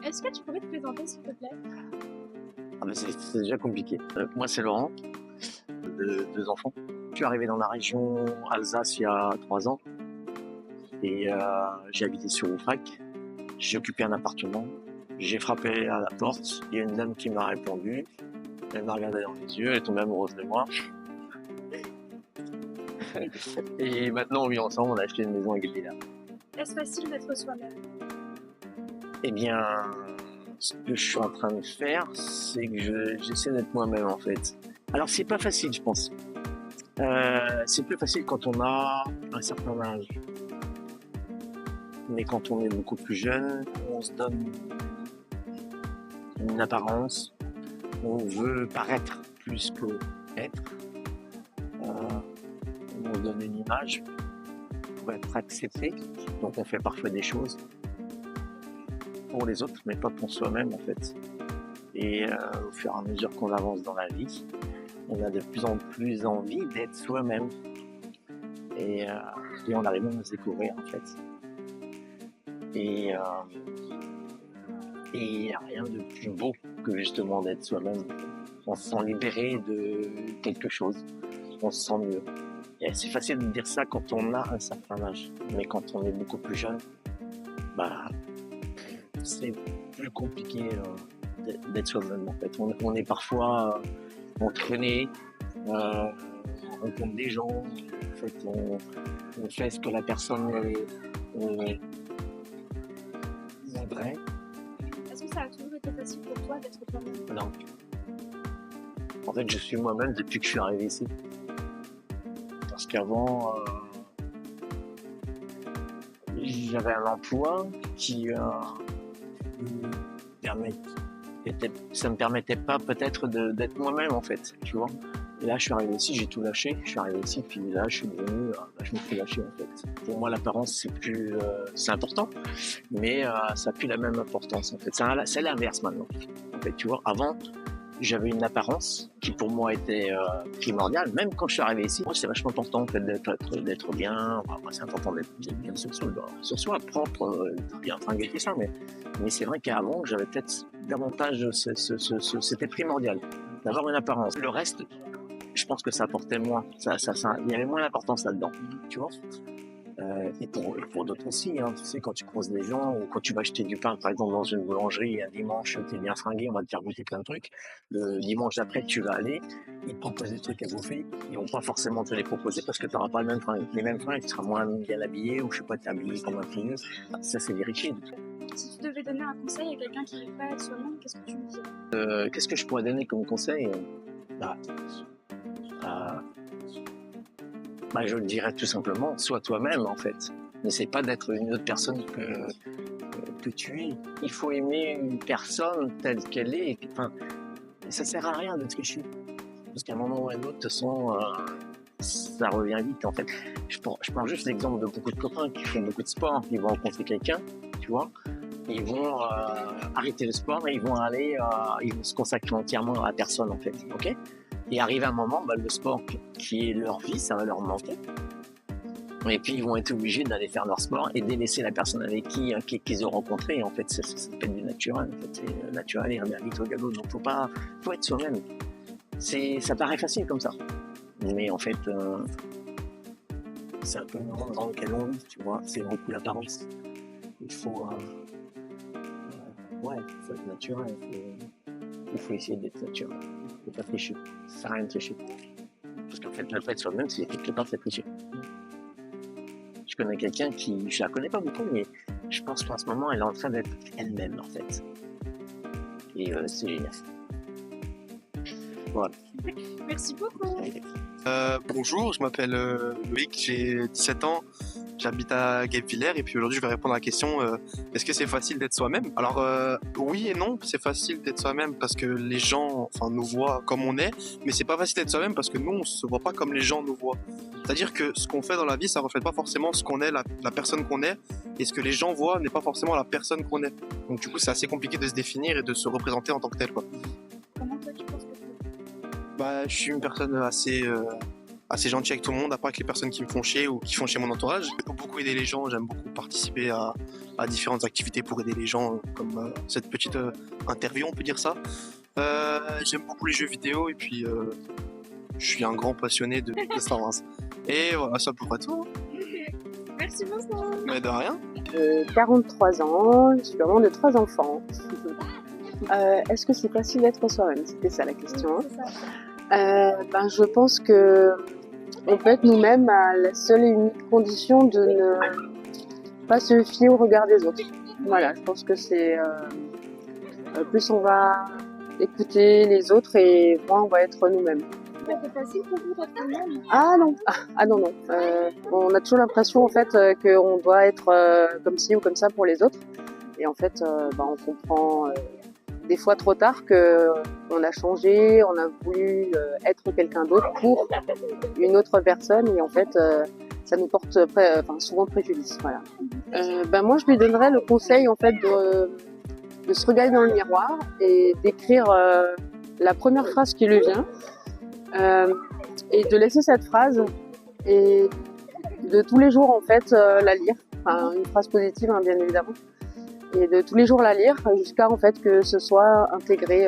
Est-ce que tu pourrais te présenter, s'il te plaît? Ah bah c'est déjà compliqué. Moi, c'est Laurent, deux enfants. Je suis arrivé dans la région Alsace il y a 3 ans et j'ai habité sur Oufrac. J'ai occupé un appartement. J'ai frappé à la porte. Il y a une dame qui m'a répondu. Elle m'a regardé dans les yeux, elle est tombée amoureuse de moi. Et maintenant, on vit ensemble, on a acheté une maison avec des villas. Est-ce facile d'être soi-même? Eh bien, ce que je suis en train de faire, c'est que j'essaie d'être moi-même en fait. Alors, c'est pas facile, je pense. C'est plus facile quand on a un certain âge. Mais quand on est beaucoup plus jeune, on se donne une apparence, on veut paraître plus que être. On se donne une image pour être accepté. Donc on fait parfois des choses pour les autres, mais pas pour soi-même en fait. Et au fur et à mesure qu'on avance dans la vie, on a de plus en plus envie d'être soi-même. Et on arrive à se découvrir en fait. Et il n'y a rien de plus beau que justement d'être soi-même. On se sent libéré de quelque chose, on se sent mieux. Et c'est facile de dire ça quand on a un certain âge, mais quand on est beaucoup plus jeune, bah, c'est plus compliqué d'être soi-même en fait. On est parfois entraîné, on rencontre des gens, en fait, on fait ce que la personne voudrait. Est-ce que ça a toujours été facile pour toi d'être toi-même? Non. En fait, je suis moi-même depuis que je suis arrivé ici. Parce qu'avant, j'avais un emploi qui ça me permettait pas peut-être d'être moi-même en fait, tu vois. Et là, je suis arrivé ici, j'ai tout lâché. Je suis arrivé ici, puis là, je suis devenu, je me suis lâché en fait. Pour moi, l'apparence, c'est important, mais ça n'a plus la même importance en fait. C'est l'inverse maintenant. En fait, tu vois, avant, j'avais une apparence qui pour moi était primordiale. Même quand je suis arrivé ici, moi, c'est vachement important en fait, d'être bien. Enfin, c'est important d'être bien sur soi, propre, bien fringué, tout ça. Mais c'est vrai qu'avant, j'avais peut-être davantage, c'était primordial d'avoir une apparence. Le reste, je pense que ça apportait moins. Il y avait moins d'importance là-dedans, tu vois. Et pour d'autres aussi, hein, tu sais, quand tu croises des gens ou quand tu vas acheter du pain, par exemple, dans une boulangerie, un dimanche, tu es bien fringué, on va te faire goûter plein de trucs. Le dimanche d'après, tu vas aller, ils te proposent des trucs à bouffer, ils vont pas forcément te les proposer parce que tu n'auras pas les mêmes fringues, tu seras moins bien habillé ou je sais pas, t'es habillé comme un fringueuse. Ça, c'est vérifié. Si tu devais donner un conseil à quelqu'un qui ne veut pas être soi-même, qu'est-ce que tu lui dirais? Qu'est-ce que je pourrais donner comme conseil? Bah, je le dirais tout simplement, sois toi-même en fait. N'essaie pas d'être une autre personne que tu es. Il faut aimer une personne telle qu'elle est. Enfin, ça sert à rien de tricher. Parce qu'à un moment ou à un autre, de toute façon, ça revient vite en fait. Je prends juste l'exemple de beaucoup de copains qui font beaucoup de sport, qui vont rencontrer quelqu'un, tu vois. Ils vont arrêter le sport et ils vont se consacrer entièrement à la personne en fait, ok. Et arrive un moment, le sport qui est leur vie, ça va leur manquer. Et puis ils vont être obligés d'aller faire leur sport et délaisser la personne avec qu'ils ont rencontré. En fait, ça s'appelle du naturel. En fait, c'est naturel et revient vite au galop. Donc faut être soi-même. Ça paraît facile comme ça, mais en fait, c'est un peu le monde dans lequel on vit, tu vois. C'est beaucoup l'apparence. Il faut être naturel. Il faut essayer d'être naturel. Il ne faut pas tricher. Ça sert à rien de tricher. Parce qu'en fait, le fait de soi-même, c'est quelque part, c'est tricher. Je connais quelqu'un qui, je la connais pas beaucoup, mais je pense qu'en ce moment, elle est en train d'être elle-même, en fait. Et c'est génial. Voilà. Merci beaucoup. Bonjour, je m'appelle Loïc, j'ai 17 ans, j'habite à Guebwiller et puis aujourd'hui je vais répondre à la question est-ce que c'est facile d'être soi-même? Alors oui et non, c'est facile d'être soi-même parce que les gens nous voient comme on est, mais c'est pas facile d'être soi-même parce que nous on se voit pas comme les gens nous voient. C'est-à-dire que ce qu'on fait dans la vie ça reflète pas forcément ce qu'on est, la personne qu'on est, et ce que les gens voient n'est pas forcément la personne qu'on est. Donc du coup c'est assez compliqué de se définir et de se représenter en tant que tel quoi. Comment toi tu penses que tu es? Je suis une personne assez assez gentil avec tout le monde, à part avec les personnes qui me font chier ou qui font chier mon entourage. J'aime beaucoup aider les gens, j'aime beaucoup participer à différentes activités pour aider les gens, comme cette petite interview, on peut dire ça. J'aime beaucoup les jeux vidéo et puis je suis un grand passionné de Star Wars. Et voilà, ça pourrait tout. Merci Vincent. Mais de rien. 43 ans, je suis maman de 3 enfants. Est-ce que c'est facile d'être soi-même? C'était ça la question. Je pense que on peut être nous-mêmes à la seule et unique condition de ne pas se fier au regard des autres. Voilà, je pense que c'est plus on va écouter les autres et moins on va être nous-mêmes. C'est facile pour vous d'être vous-même? Ah non, non. On a toujours l'impression en fait qu'on doit être comme ci ou comme ça pour les autres. Et en fait, on comprend des fois trop tard qu'on a changé, on a voulu être quelqu'un d'autre pour une autre personne et en fait, ça nous porte souvent préjudice. Voilà. Moi, je lui donnerais le conseil en fait de se regarder dans le miroir et d'écrire la première phrase qui lui vient. Et de laisser cette phrase et de tous les jours en fait la lire, une phrase positive bien évidemment, et de tous les jours la lire jusqu'à en fait que ce soit intégré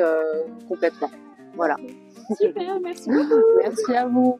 complètement. Voilà. Super, merci beaucoup. Merci à vous.